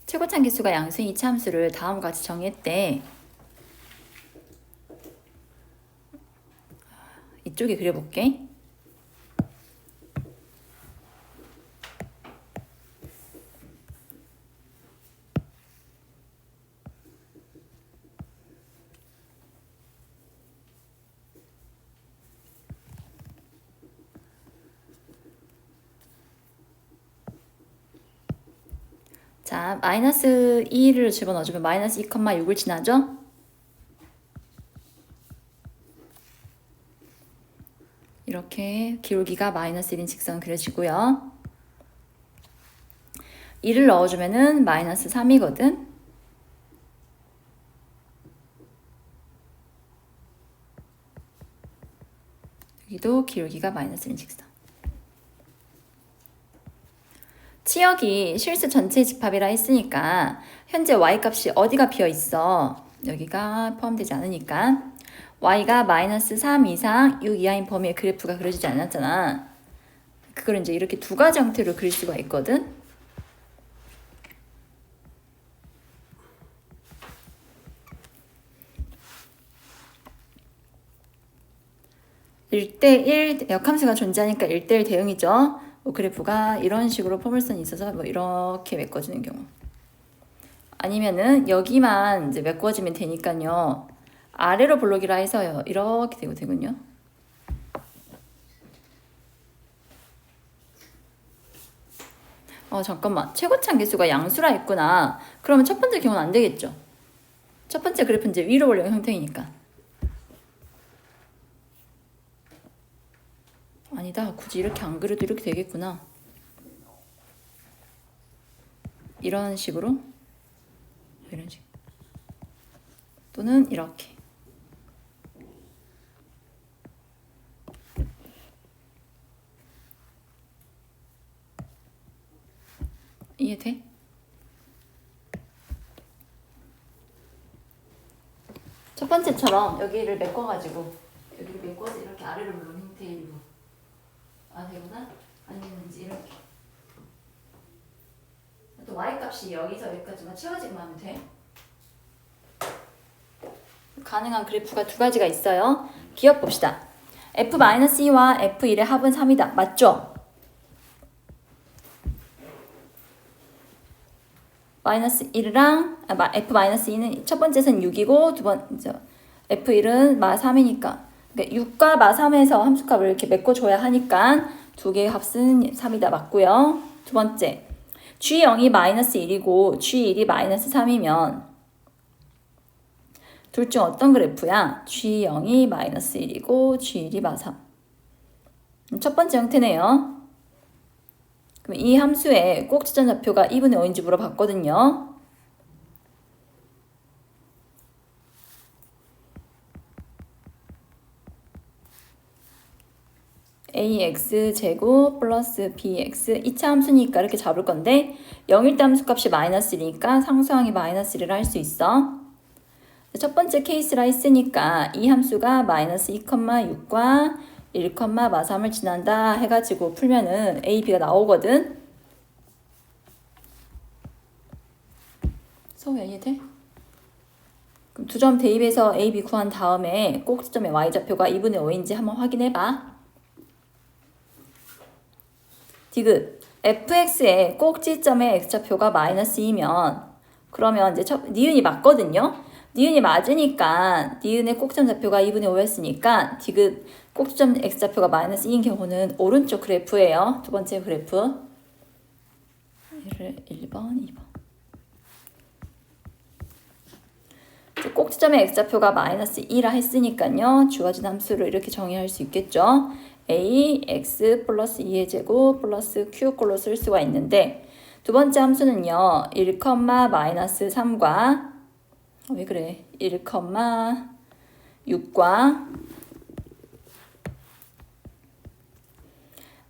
최고참 개수가 양수인 이차 함수를 다음과 같이 정의했대. 이쪽에 그려볼게. 자, 마이너스 2를 집어넣어주면 마이너스 2,6을 지나죠? 이렇게 기울기가 마이너스 1인 직선 그려지고요. 2를 넣어주면은 마이너스 3이거든. 여기도 기울기가 마이너스 1인 직선. 치역이 실수 전체 집합이라 했으니까 현재 y값이 어디가 비어있어? 여기가 포함되지 않으니까 y가 마이너스 3 이상 6 이하인 범위의 그래프가 그려지지 않았잖아. 그걸 이제 이렇게 두 가지 형태로 그릴 수가 있거든. (1대1) 역함수가 존재하니까 1대1 대응이죠. 그래프가 이런 식으로 포물선이 있어서 이렇게 메꿔지는 경우, 아니면은 여기만 이제 메꿔지면 되니까요. 아래로 볼록이라 해서요. 이렇게 되고 되군요. 잠깐만. 최고참 개수가 양수라 했구나. 그러면 첫 번째 경우는 안 되겠죠. 첫 번째 그래프는 이제 위로 올려는 형태이니까. 아니다. 굳이 이렇게 안 그려도 이렇게 되겠구나. 이런 식으로. 이런 식. 또는 이렇게. 이해돼? 첫 번째처럼 여기를 메꿔가지고 여기를 메꿔서 이렇게 아래로 올라오는 형태의 일부. 되구나? 아니면 이제 이렇게. 또 y값이 여기서 여기까지만 채워지기만 하면 돼. 가능한 그래프가 두 가지가 있어요. 기억 봅시다. f-2와 f1의 합은 3이다. 맞죠? 마이너스 1이랑 f-2는 첫 번째는 6이고 두 번째 f1은 마3이니까 그러니까 6과 마3에서 함수값을 이렇게 메꿔줘야 하니까 두 개의 합은 3이다. 맞고요. 두 번째 g0이 마이너스 1이고 g1이 마이너스 3이면 둘 중 어떤 그래프야? g0이 마이너스 1이고 g1이 마3. 첫 번째 형태네요. 그럼 이 함수의 꼭지점 좌표가 2분의 5인지 물어봤거든요. ax제곱 플러스 bx 2차 함수니까 이렇게 잡을 건데 0일 때 함수값이 마이너스 1이니까 상수항이 마이너스 1을 할 수 있어. 첫 번째 케이스라 했으니까 이 함수가 마이너스 2,6과 1, 마3을 지난다 해가지고 풀면은 a, b가 나오거든. 서우야 이해돼? 그럼 두 점 대입해서 a, b 구한 다음에 꼭지점의 y좌표가 2분의 5인지 한번 확인해봐. 디귿 fx의 꼭지점의 x좌표가 마이너스 2면 그러면 이제 니은이 맞거든요. 니은이 맞으니까 니은의 꼭지점 좌표가 2분의 5였으니까 디귿 꼭지점 x좌표가 마이너스 2인 경우는 오른쪽 그래프예요. 두 번째 그래프. 얘를 1번, 2번. 꼭지점의 x좌표가 마이너스 2라 했으니까요. 주어진 함수를 이렇게 정의할 수 있겠죠. a, x 플러스 2의 제곱 플러스 q꼴로 쓸 수가 있는데 두 번째 함수는요. 1, 마이너스 3과 왜 그래? 1, 6과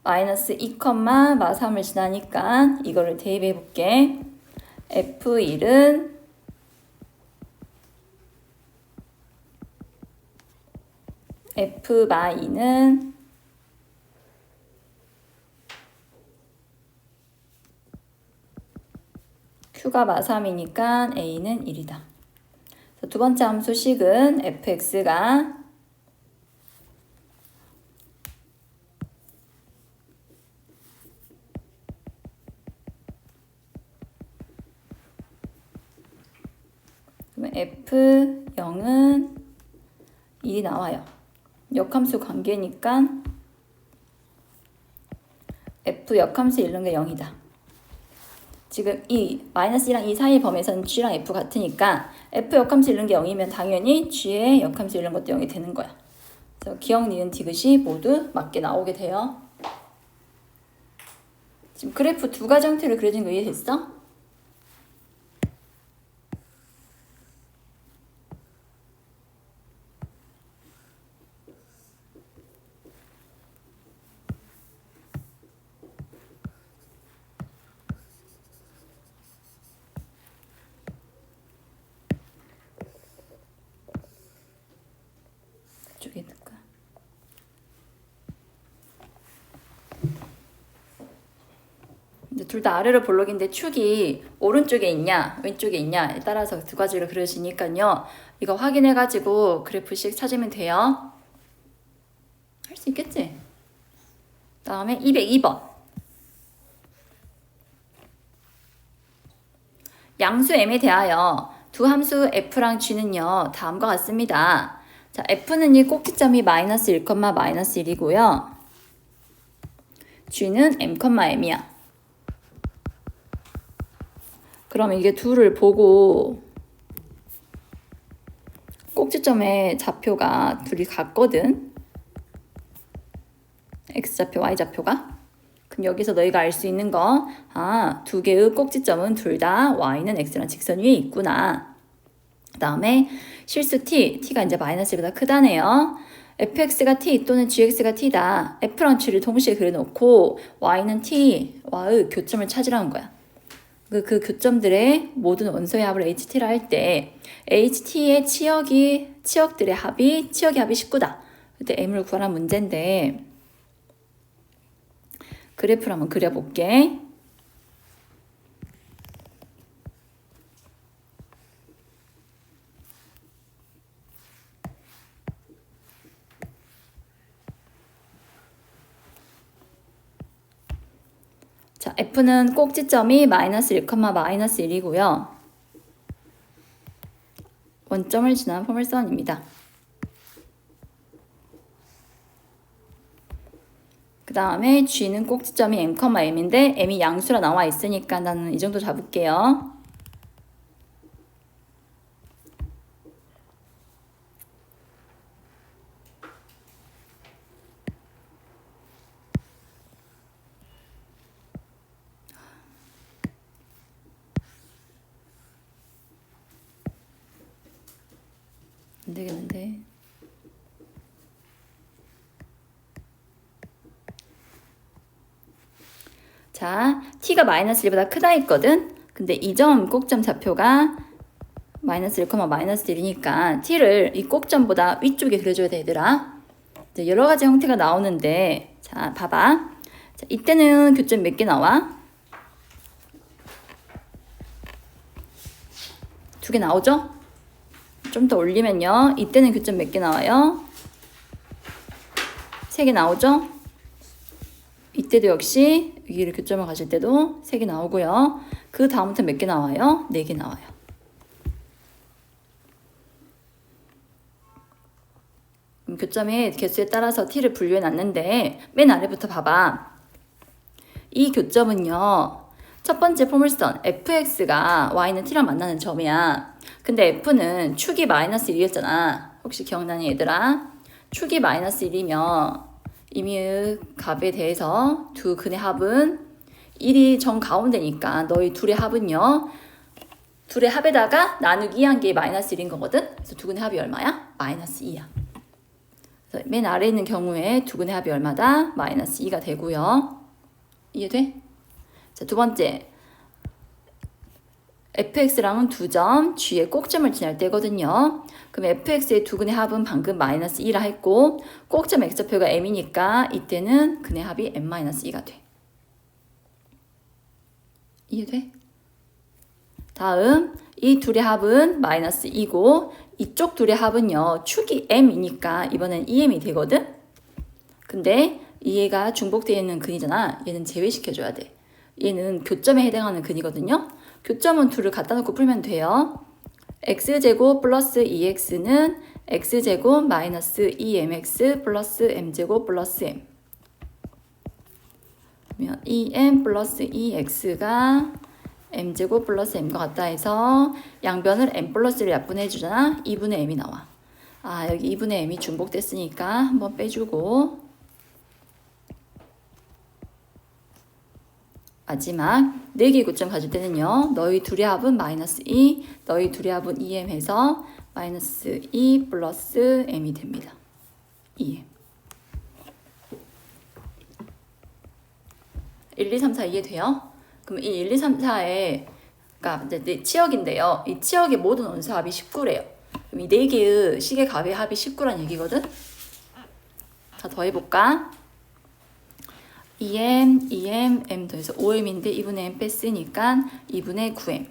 마이너스 2, 마3을 지나니까 이거를 대입해 볼게. f1은 f-2는 q가 마3이니까 a는 1이다. 두 번째 함수 식은 fx가 f0은 1이 나와요. 역함수 관계니까 f 역함수 잃는 게 0이다. 지금 이 마이너스 2랑 2 사이 범위에서는 g랑 f 같으니까 f 역함수 잃는 게 0이면 당연히 g의 역함수 잃는 것도 0이 되는 거야. 그래서 기억, 니은, 디귿이 모두 맞게 나오게 돼요. 지금 그래프 두 가지 형태로 그려진 거 이해됐어? 이쪽에 넣을까? 근데 둘 다 아래로 볼록인데 축이 오른쪽에 있냐 왼쪽에 있냐에 따라서 두 가지로 그려지니까요. 이거 확인해가지고 그래프씩 찾으면 돼요. 할 수 있겠지? 다음에 202번. 양수 m에 대하여 두 함수 f랑 g는요. 다음과 같습니다. 자, f는 이 꼭지점이 마이너스 1, 마이너스 1이고요. g는 m, m이야. 그럼 이게 둘을 보고 꼭지점의 좌표가 둘이 같거든. x좌표, y좌표가. 그럼 여기서 너희가 알 수 있는 거, 두 개의 꼭지점은 둘 다 y는 x랑 직선 위에 있구나. 그 다음에 실수 t가 이제 마이너스 1보다 크다네요. fx가 t 또는 gx가 t다. f랑 g를 동시에 그려놓고 y는 t와의 교점을 찾으라는 거야. 그 교점들의 모든 원소의 합을 ht라 할 때 ht의 치역들의 합이 치역의 합이 19다. 그때 m을 구하라는 문제인데 그래프를 한번 그려볼게. 자, f는 꼭지점이 마이너스 1, 마이너스 1이고요. 원점을 지난 포물선입니다. 그 다음에 g는 꼭지점이 m, m인데 m이 양수라 나와 있으니까 나는 이 정도 잡을게요. 안 되겠는데. 자, t가 마이너스 1보다 크다 했거든. 근데 이 점 꼭점 좌표가 마이너스 1, 마이너스 1이니까 t를 이 꼭점보다 위쪽에 그려줘야 돼, 얘들아. 이제 여러 가지 형태가 나오는데, 자, 봐봐. 자, 이때는 교점 몇 개 나와? 두 개 나오죠? 좀 더 올리면요. 이때는 교점 몇 개 나와요? 3개 나오죠? 이때도 역시 여기를 교점을 가질 때도 3개 나오고요. 그 다음부터 몇 개 나와요? 4개 나와요. 교점의 개수에 따라서 t를 분류해 놨는데 맨 아래부터 봐봐. 이 교점은요. 첫 번째 포물선 fx가 y는 t랑 만나는 점이야. 근데 f는 축이 마이너스 1이었잖아. 혹시 기억나니 얘들아? 축이 마이너스 1이면 임의의 값에 대해서 두 근의 합은 1이 정 가운데니까 너희 둘의 합은요. 둘의 합에다가 나누기 2한 게 마이너스 1인 거거든. 그래서 두 근의 합이 얼마야? 마이너스 2야. 그래서 맨 아래에 있는 경우에 두 근의 합이 얼마다? 마이너스 2가 되고요. 이해돼? 자, 두 번째. fx랑은 두 점, g의 꼭점을 지날 때거든요. 그럼 fx의 두 근의 합은 방금 마이너스 2라 했고 꼭점 x좌표가 m이니까 이때는 근의 합이 m-2가 돼. 이해돼? 다음 이 둘의 합은 마이너스 2고 이쪽 둘의 합은요. 축이 m이니까 이번엔 2m이 되거든. 근데 얘가 중복되어 있는 근이잖아. 얘는 제외시켜줘야 돼. 얘는 교점에 해당하는 근이거든요. 교점은 둘을 갖다 놓고 풀면 돼요. x제곱 플러스 2x는 x제곱 마이너스 2mx 플러스 m제곱 플러스 m. 그러면 2m 플러스 2x가 m제곱 플러스 m과 같다 해서 양변을 m 플러스를 약분해 주잖아. 2분의 m이 나와. 아, 여기 2분의 m이 중복됐으니까 한번 빼주고 마지막 4개의 교점 가질 때는요. 너희 둘의 합은 마이너스 2, 너희 둘의 합은 2m 해서 마이너스 2 플러스 m이 됩니다. 2m. 1, 2, 3, 4 이해돼요? 그럼 이 1, 2, 3, 4에 그러니까 이제 치역인데요. 이 치역의 모든 원소 합이 19래요. 그럼 이 4개의 식의 값의 합이 19란 얘기거든? 자, 더 해볼까? 2m, 2m, m 더해서 5m인데 2분의 m 뺐으니까 2분의 9m.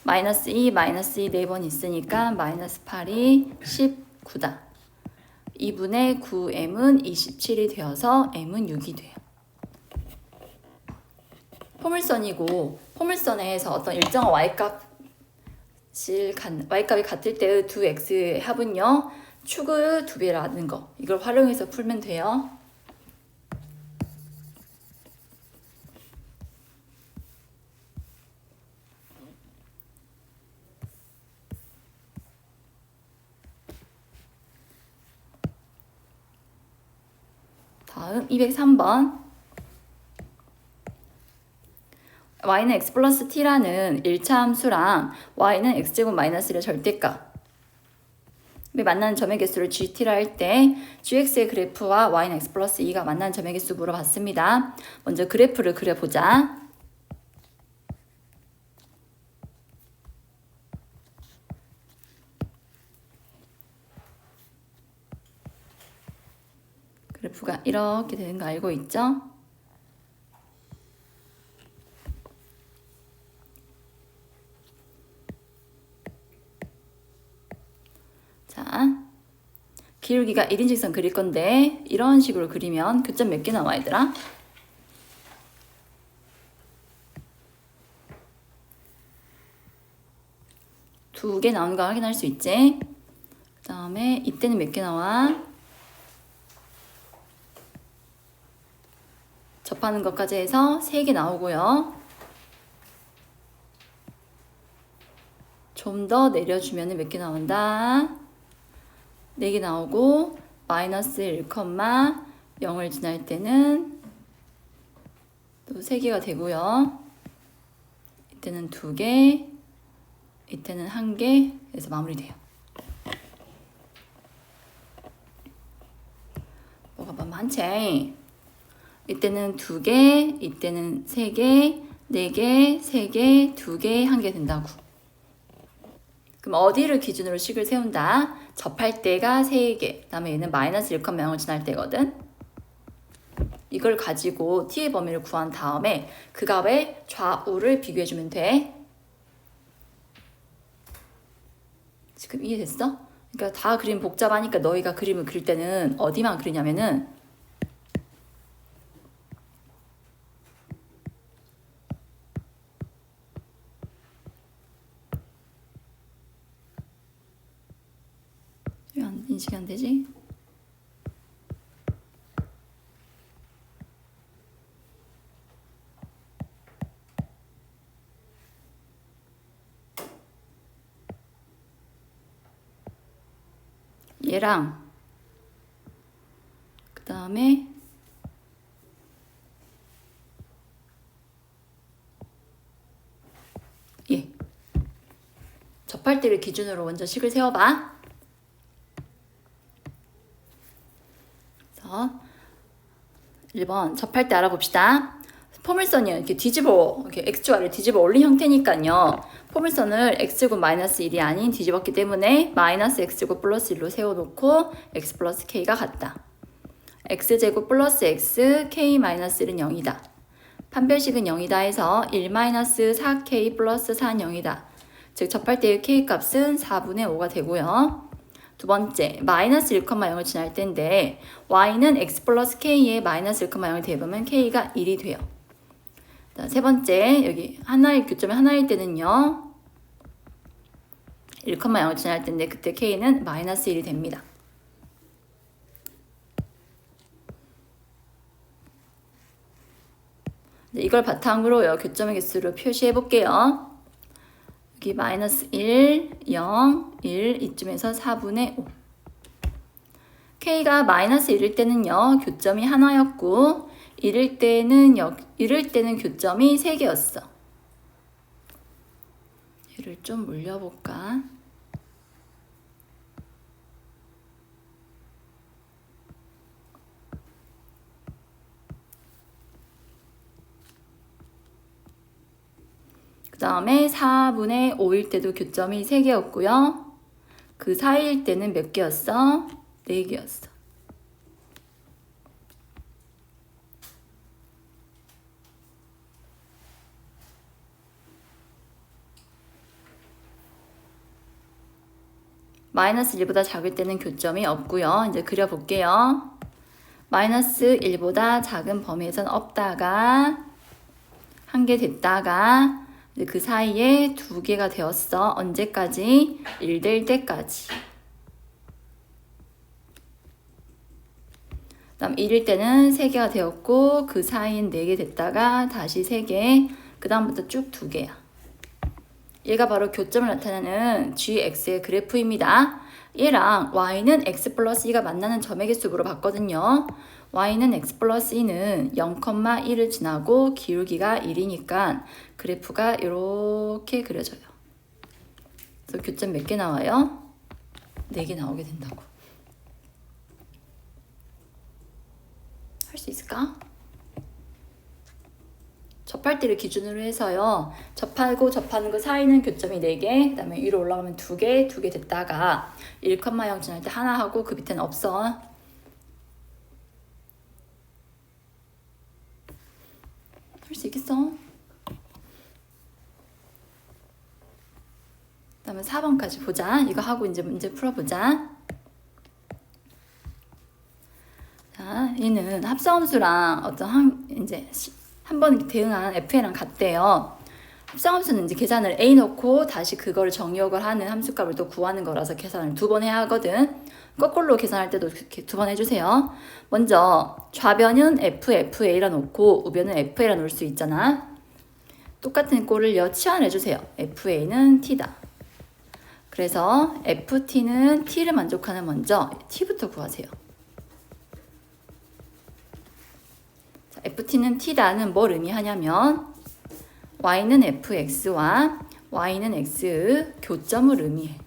마이너스 2, 마이너스 2 4번 있으니까 마이너스 8이 19다. 2분의 9m은 27이 되어서 m은 6이 돼요. 포물선이고 포물선에서 어떤 일정한 y값이 같을 때의 두 x의 합은요. 축을 2배라는 거. 이걸 활용해서 풀면 돼요. 다음 203번. y는 x 플러스 t라는 1차 함수랑 y는 x제곱 마이너스 1의 절대값. 만나는 점의 개수를 gt라 할 때 gx의 그래프와 y는 x 플러스 2가 만나는 점의 개수 물어봤습니다. 먼저 그래프를 그려보자. 그래프가 이렇게 되는 거 알고 있죠? 자, 기울기가 1인직선 그릴 건데 이런 식으로 그리면 교점 몇 개 나와 얘들아? 두 개 나오는 거 확인할 수 있지? 그 다음에 이때는 몇 개 나와? 접하는 것까지 해서 3개 나오고요. 좀 더 내려주면 몇 개 나온다? 4개 나오고 마이너스 1,0을 지날 때는 또 3개가 되고요. 이때는 2개, 이때는 1개 해서 마무리돼요. 뭐가 많지? 이때는 2개, 이때는 3개, 4개, 3개, 2개, 1개 된다고. 그럼 어디를 기준으로 식을 세운다? 접할 때가 3개, 그 다음에 얘는 마이너스 1,0을 지날 때거든. 이걸 가지고 t의 범위를 구한 다음에 그 값의 좌우를 비교해주면 돼. 지금 이해됐어? 그러니까 다 그림 복잡하니까 너희가 그림을 그릴 때는 어디만 그리냐면은 왜 인식이 안 되지? 얘랑 그 다음에 얘 접할 때를 기준으로 먼저 식을 세워봐. 그래서 1번 접할 때 알아봅시다. 포물선이요. 이렇게 이렇게 x축을 뒤집어 올린 형태니까요. 포물선을 x제곱 마이너스 1이 아닌 뒤집었기 때문에 마이너스 x제곱 플러스 1로 세워놓고 x 플러스 k가 같다. x제곱 플러스 x, k 마이너스 1은 0이다. 판별식은 0이다 해서 1-4k 플러스 4는 0이다. 즉 접할 때의 k 값은 4분의 5가 되고요. 두 번째, 마이너스 1,0을 지날 때인데 y는 x 플러스 k에 마이너스 1,0을 대입하면 k가 1이 돼요. 세 번째, 여기 하나의 교점이 하나일 때는요. 1,0을 지날 때인데 그때 k는 마이너스 1이 됩니다. 이걸 바탕으로 교점의 개수를 표시해 볼게요. 여기 마이너스 1, 0, 1 이쯤에서 4분의 5. k가 마이너스 1일 때는요. 교점이 하나였고 1일 때는 교점이 3개였어. 얘를 좀 물려볼까? 그 다음에 4분의 5일 때도 교점이 3개였고요. 그 사이일 때는 몇 개였어? 4개였어. 마이너스 1보다 작을 때는 교점이 없고요. 이제 그려볼게요. 마이너스 1보다 작은 범위에선 없다가 한 개 됐다가 그 사이에 2개가 되었어. 언제까지? 1 될 때까지. 그다음 1일 때는 3개가 되었고 그 사이엔 4개 됐다가 다시 3개. 그 다음부터 쭉 2개야. 얘가 바로 교점을 나타내는 gx의 그래프입니다. 얘랑 y는 x 플러스 2가 만나는 점의 개수로 봤거든요. y는 x 플러스 2는 0,1을 지나고 기울기가 1이니까 그래프가 이렇게 그려져요. 그래서 교점 몇 개 나와요? 4개 나오게 된다고. 할 수 있을까? 접할 때를 기준으로 해서요. 접하고 접하는 거 사이는 교점이 4개, 그 다음에 위로 올라가면 2개, 2개 됐다가 1,0 지날 때 하나 하고 그 밑에는 없어. 할 수 있겠어? 그 다음에 4번까지 보자. 이거 하고 이제 문제 풀어보자. 자, 얘는 합성함수랑 이제 한 번 대응한 fn랑 같대요. 합성함수는 이제 계산을 a 넣고 다시 그거를 정의역을 하는 함수값을 또 구하는 거라서 계산을 2번 해야 하거든. 거꾸로 계산할 때도 이렇게 2번 해주세요. 먼저 좌변은 FA라 놓고 우변은 FA라 놓을 수 있잖아. 똑같은 꼴을요 치환해주세요. FA는 T다. 그래서 FT는 T를 만족하는 먼저 T부터 구하세요. 자, FT는 T다는 뭘 의미하냐면 y는 fx와 y는 x 교점을 의미해.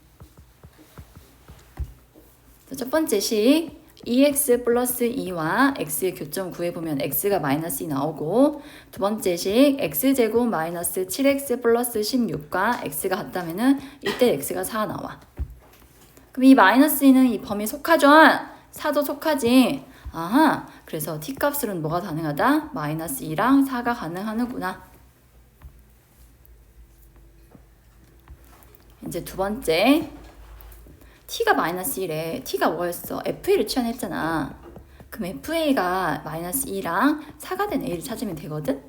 첫 번째 식 2x 플러스 2와 x의 교점 구해보면 x가 마이너스 2 나오고 두 번째 식 x제곱 마이너스 7x 플러스 16과 x가 같다면은 이때 x가 4 나와. 그럼 이 마이너스 2는 이 범위에 속하죠? 4도 속하지. 아하, 그래서 t 값으로는 뭐가 가능하다? 마이너스 2랑 4가 가능하는구나. 이제 두 번째 t가 마이너스 1에 t가 뭐였어? fa를 취환했잖아. 그럼 fa가 마이너스 2랑 4가 된 a를 찾으면 되거든?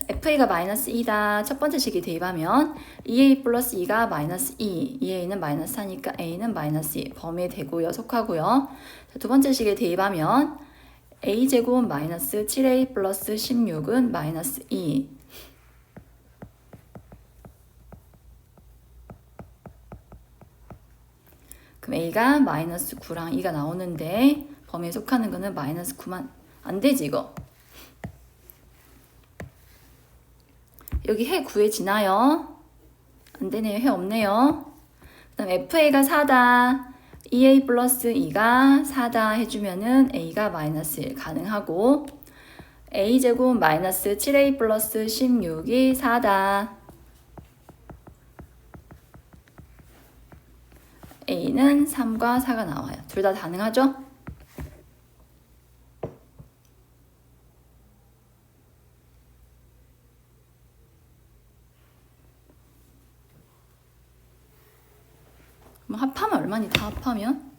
fa가 마이너스 2다. 첫 번째 식이 대입하면 2a 플러스 2가 마이너스 2, 2a는 마이너스 4니까 a는 마이너스 2 범위에 되고요. 속하고요. 두 번째 식에 대입하면 a제곱 마이너스 7a 플러스 16은 마이너스 2. 그럼 a가 마이너스 9랑 2가 나오는데 범위에 속하는 거는 마이너스 9만 안 되지 이거. 여기 해 구해지나요? 안 되네요. 해 없네요. 그 다음 fa가 4다. 2a 플러스 2가 4다 해주면은 a가 마이너스 1 가능하고 a제곱 마이너스 7a 플러스 16이 4다. a는 3과 4가 나와요. 둘 다 가능하죠? 그럼 합하면 얼마니? 다 합하면?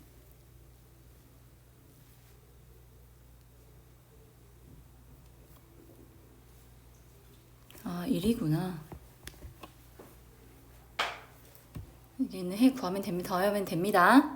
아, 1이구나. 여기 있는 해 구하면 됩니다. 더하면 됩니다.